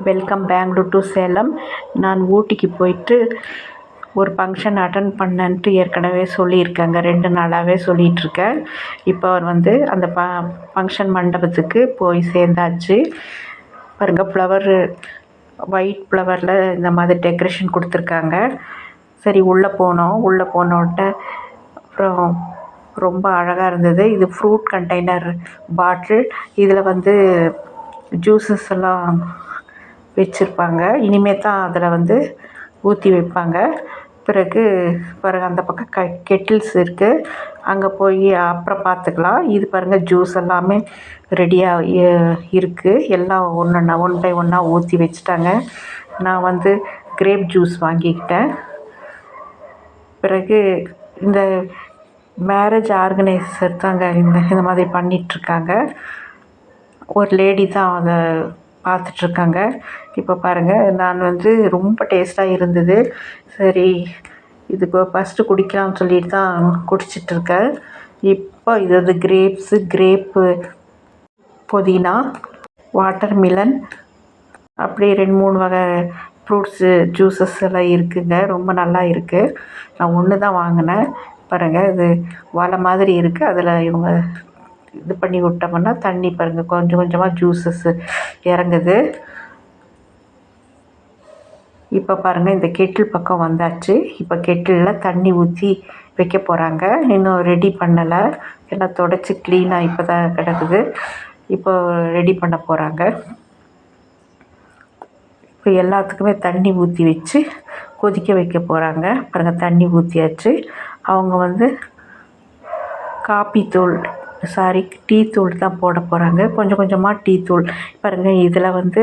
Welcome Bangalore to Salem. நான் ஊட்டிக்கு போயிட்டு ஒரு ஃபங்க்ஷன் அட்டன் பண்ணேன்ட்டு ஏற்கனவே சொல்லியிருக்கேங்க. 2 நாளாகவே சொல்லிகிட்ருக்கேன். இப்போ அவர் வந்து அந்த ஃபங்க்ஷன் மண்டபத்துக்கு போய் சேர்ந்தாச்சு. பாருங்கள், ஃப்ளவரு ஒயிட் ஃப்ளவரில் இந்த மாதிரி டெக்கரேஷன் கொடுத்துருக்காங்க. சரி, உள்ளே போனோம். உள்ளே போனோன்ட்டு அப்புறம் ரொம்ப அழகாக இருந்தது. இது ஃப்ரூட் கண்டெய்னர் பாட்டில். இதில் வந்து ஜூஸஸ் எல்லாம் வச்சுருப்பாங்க. இனிமேல் தான் அதில் வந்து ஊற்றி வைப்பாங்க. பிறகு அந்த பக்கம் கெட்டில்ஸ் இருக்குது. அங்கே போய் அப்புறம் பார்த்துக்கலாம். இது பாருங்கள், ஜூஸ் எல்லாமே ரெடியாக இருக்குது. எல்லாம் ஒன் பை ஒன்னாக ஊற்றி வச்சுட்டாங்க. நான் வந்து கிரேப் ஜூஸ் வாங்கிக்கிட்டேன். பிறகு இந்த மேரேஜ் ஆர்கனைசர் தாங்க இந்த மாதிரி பண்ணிகிட்ருக்காங்க. ஒரு லேடி தான் அதை பார்த்துட்ருக்காங்க. இப்போ பாருங்கள், நான் வந்து ரொம்ப டேஸ்ட்டாக இருந்தது. சரி, இதுக்கு ஃபஸ்ட்டு குடிக்கலாம்னு சொல்லிட்டு தான் குடிச்சிட்ருக்கேன். இப்போ இது வந்து கிரேப்பு, புதினா, வாட்டர் மிலன், அப்படியே 2-3 வகை ஃப்ரூட்ஸு ஜூஸஸ் எல்லாம் இருக்குதுங்க. ரொம்ப நல்லா இருக்குது. நான் ஒன்று தான் வாங்கினேன். பாருங்கள், இது வலை மாதிரி இருக்குது. அதில் இவங்க இது பண்ணி விட்டோம்னா தண்ணி பாருங்கள், கொஞ்சம் கொஞ்சமாக ஜூஸஸ் இறங்குது. இப்போ பாருங்கள், இந்த கெட்டில் பக்கம் வந்தாச்சு. இப்போ கெட்டிலில் தண்ணி ஊற்றி வைக்க போகிறாங்க. இன்னும் ரெடி பண்ணலை. எல்லாம் துடைச்சி க்ளீனாக இப்போ தான் கிடக்குது. இப்போ ரெடி பண்ண போகிறாங்க. இப்போ எல்லாத்துக்குமே தண்ணி ஊற்றி வச்சு கொதிக்க வைக்க போகிறாங்க. பாருங்கள், தண்ணி ஊற்றியாச்சு. அவங்க வந்து டீ தூள் தான் போட போகிறாங்க. கொஞ்சம் கொஞ்சமாக டீ தூள். பாருங்கள், இதில் வந்து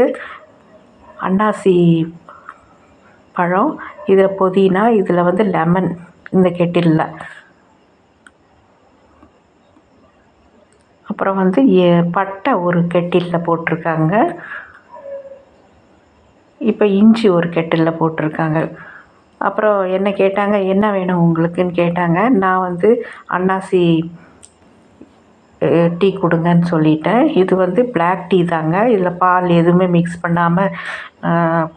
அன்னாசி பழம், இதில் புதினா, இதில் வந்து லெமன். இந்த கெட்டிலில் அப்புறம் வந்து பட்டை ஒரு கெட்டிலில் போட்டிருக்காங்க. இப்போ இஞ்சி ஒரு கெட்டிலில் போட்டிருக்காங்க. அப்புறம் என்ன கேட்டாங்க, என்ன வேணும் உங்களுக்குன்னு கேட்டாங்க. நான் வந்து அன்னாசி டீ கொடுங்கன்னு சொல்லிட்டேன். இது வந்து பிளாக் டீ தாங்க. இதில் பால் எதுவுமே மிக்ஸ் பண்ணாமல்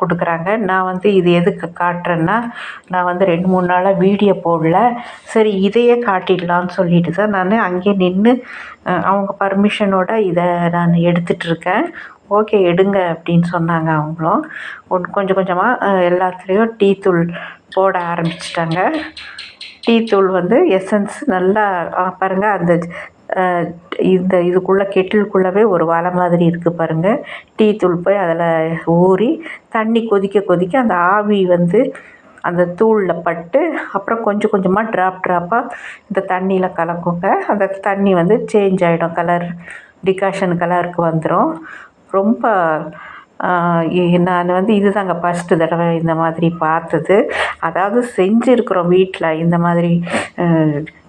கொடுக்குறாங்க. நான் வந்து இது எதுக்கு காட்டுறேன்னா, நான் வந்து 2-3 நாளாக வீடியோ போடல. சரி, இதையே காட்டிடலான்னு சொல்லிட்டு தான் நான் அங்கேயே நின்று அவங்க பர்மிஷனோட இதை நான் எடுத்துகிட்ருக்கேன். ஓகே, எடுங்க அப்படின்னு சொன்னாங்க. அவங்களும் கொஞ்சம் கொஞ்சமாக எல்லாத்துலேயும் டீ தூள் போட ஆரம்பிச்சிட்டாங்க. டீ தூள் வந்து எசன்ஸ் நல்லா பாருங்கள், அந்த இதுக்குள்ளே கெட்டிலுக்குள்ளவே ஒரு வலை மாதிரி இருக்குது பாருங்கள். டீ தூள் போய் அதில் ஊறி தண்ணி கொதிக்க கொதிக்க அந்த ஆவி வந்து அந்த தூளில் பட்டு அப்புறம் கொஞ்சம் கொஞ்சமாக ட்ராப்பாக இந்த தண்ணியில் கலக்குங்க. அந்த தண்ணி வந்து சேஞ்ச் ஆகிடும், கலர் டிகாஷன் கலருக்கு வந்துடும். ரொம்ப நான் வந்து இதுதாங்க ஃபஸ்ட்டு தடவை இந்த மாதிரி பார்த்தது. அதாவது செஞ்சுருக்குறோம் வீட்டில் இந்த மாதிரி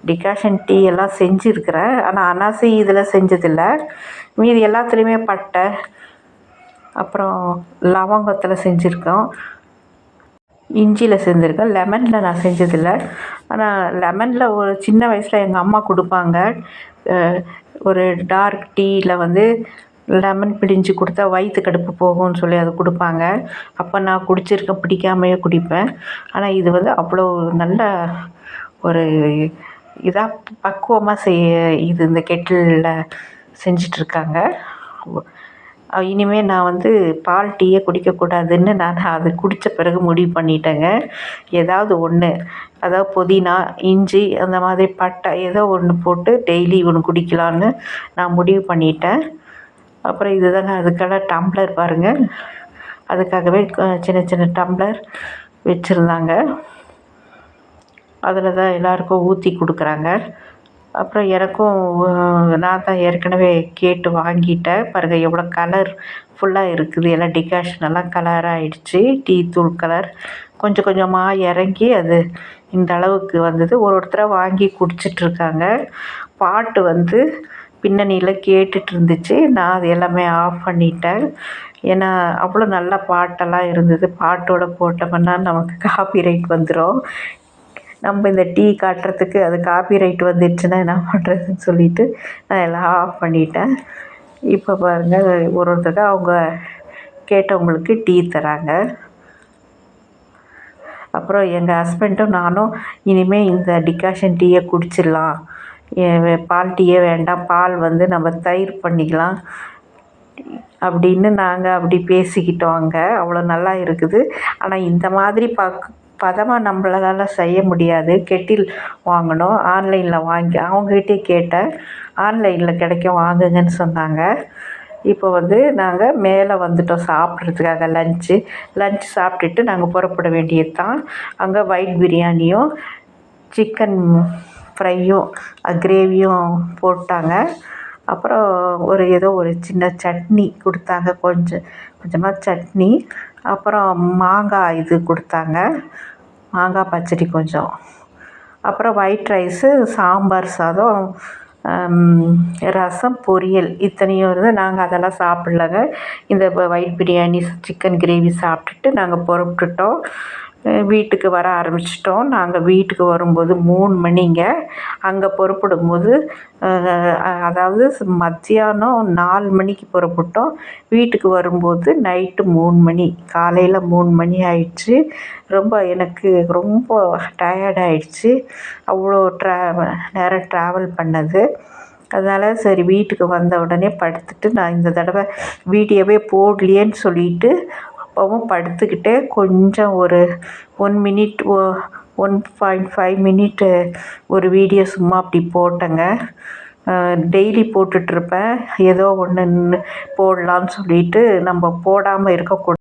டிகாஷன் டீ எல்லாம் செஞ்சுருக்கிறேன். ஆனால் அன்னாசி இதில் செஞ்சதில்லை. மீதி எல்லாத்துலேயுமே பட்டை, அப்புறம் லவங்கத்தில் செஞ்சுருக்கோம், இஞ்சியில் செஞ்சுருக்கேன். லெமனில் நான் செஞ்சதில்லை. ஆனால் லெமனில் ஒரு சின்ன வயசில் எங்கள் அம்மா கொடுப்பாங்க. ஒரு டார்க் டீயில் வந்து லெமன் பிழிஞ்சு கொடுத்தா வயிற்று கடுப்பு போகும்னு சொல்லி அது கொடுப்பாங்க. அப்போ நான் குடிச்சிருக்கேன், பிடிக்காமையே குடிப்பேன். ஆனால் இது வந்து அவ்வளோ நல்ல ஒரு இதாக பக்குவமாக இது இந்த கெட்டிலில் செஞ்சிட்ருக்காங்க. இனிமேல் நான் வந்து பால் டீயே குடிக்கக்கூடாதுன்னு நான் அது குடித்த பிறகு முடிவு பண்ணிட்டேங்க. ஏதாவது ஒன்று, அதாவது புதினா, இஞ்சி, அந்த மாதிரி பட்டை ஏதோ ஒன்று போட்டு டெய்லி ஒன்று குடிக்கலான்னு நான் முடிவு பண்ணிட்டேன். அப்புறம் இதுதாங்க அதுக்கான டம்ளர் பாருங்கள். அதுக்காகவே சின்ன சின்ன டம்ளர் வச்சுருந்தாங்க. அதில் தான் எல்லாேருக்கும் ஊற்றி கொடுக்குறாங்க. அப்புறம் எனக்கும் நான் தான் ஏற்கனவே கேட்டு வாங்கிட்டேன். பாருங்கள், எவ்வளோ கலர் ஃபுல்லாக இருக்குது. எல்லாம் டிகாஷன் எல்லாம் கலராகிடுச்சு. டீ தூள் கலர் கொஞ்சம் கொஞ்சமாக இறங்கி அது இந்த அளவுக்கு வந்தது. ஒருத்தராக வாங்கி குடிச்சிட்ருக்காங்க. பாட்டு வந்து பின்னணியில் கேட்டுட்டு இருந்துச்சு. நான் அது எல்லாமே ஆஃப் பண்ணிட்டேன். ஏன்னா அவ்வளோ நல்ல பாட்டெல்லாம் இருந்தது. பாட்டோடு போட்டோம்னா நமக்கு காப்பிரைட் வந்துடும். நம்ம இந்த டீ காட்டுறதுக்கு அது காப்பிரைட் வந்துடுச்சுன்னா என்ன பண்ணுறதுன்னு சொல்லிவிட்டு நான் எல்லாம் ஆஃப் பண்ணிட்டேன். இப்போ பாருங்கள், ஒருத்தருக்கு அவங்க கேட்டவங்களுக்கு டீ தராங்க. அப்புறம் எங்கள் ஹஸ்பண்டும் நானும் இனிமேல் இந்த டிகாஷன் டீயை குடிச்சிடலாம், பால் டீயே வேண்டாம், பால் வந்து நம்ம தயிர் பண்ணிக்கலாம் அப்படின்னு நாங்கள் அப்படி பேசிக்கிட்டோம். அங்கே அவ்வளோ நல்லா இருக்குது. ஆனால் இந்த மாதிரி பதமாக நம்மளால செய்ய முடியாது. கெட்டில் வாங்கணும். ஆன்லைனில் வாங்கி அவங்ககிட்டே கேட்டேன், ஆன்லைனில் கிடைக்கும் வாங்குங்கன்னு சொன்னாங்க. இப்போ வந்து நாங்கள் மேலே வந்துட்டோம் சாப்பிட்றதுக்காக. லன்ச் சாப்பிட்டுட்டு நாங்கள் புறப்பட வேண்டியது தான். அங்கே ஒயிட் பிரியாணியும் சிக்கன் ஃப்ரையும் கிரேவியும் போட்டாங்க. அப்புறம் ஏதோ ஒரு சின்ன சட்னி கொடுத்தாங்க, கொஞ்சமாக சட்னி. அப்புறம் மாங்காய் இது கொடுத்தாங்க, மாங்காய் பச்சடி கொஞ்சம். அப்புறம் ஒயிட் ரைஸு, சாம்பார் சாதம், ரசம், பொரியல் இத்தனையும் இருந்து நாங்கள் அதெல்லாம் சாப்பிட்லங்க. இந்த ஒயிட் பிரியாணி, சிக்கன் கிரேவி சாப்பிட்டுட்டு நாங்கள் புறப்பட்டுட்டோம். வீட்டுக்கு வர ஆரம்பிச்சிட்டோம். நாங்கள் வீட்டுக்கு வரும்போது 3 மணிங்க. அங்கே புறப்படும்போது அதாவது மத்தியானம் 4 மணிக்கு புறப்பட்டோம். வீட்டுக்கு வரும்போது நைட்டு 3 மணி, காலையில் 3 மணி ஆயிடுச்சு. எனக்கு ரொம்ப டயர்டாயிடுச்சு, அவ்வளோ நேரம் ட்ராவல் பண்ணது. அதனால் சரி வீட்டுக்கு வந்த உடனே படுத்துட்டு, நான் இந்த தடவை வீடியோவே போடலையேன்னு சொல்லிட்டு அப்போவும் படுத்துக்கிட்டே கொஞ்சம் ஒரு 1.5 மினிட் ஒரு வீடியோ சும்மா அப்படி போட்டேங்க. டெய்லி போட்டுட்ருப்பேன், ஏதோ ஒன்று போடலான்னு சொல்லிட்டு நம்ம போடாமல் இருக்கக்கூடாது.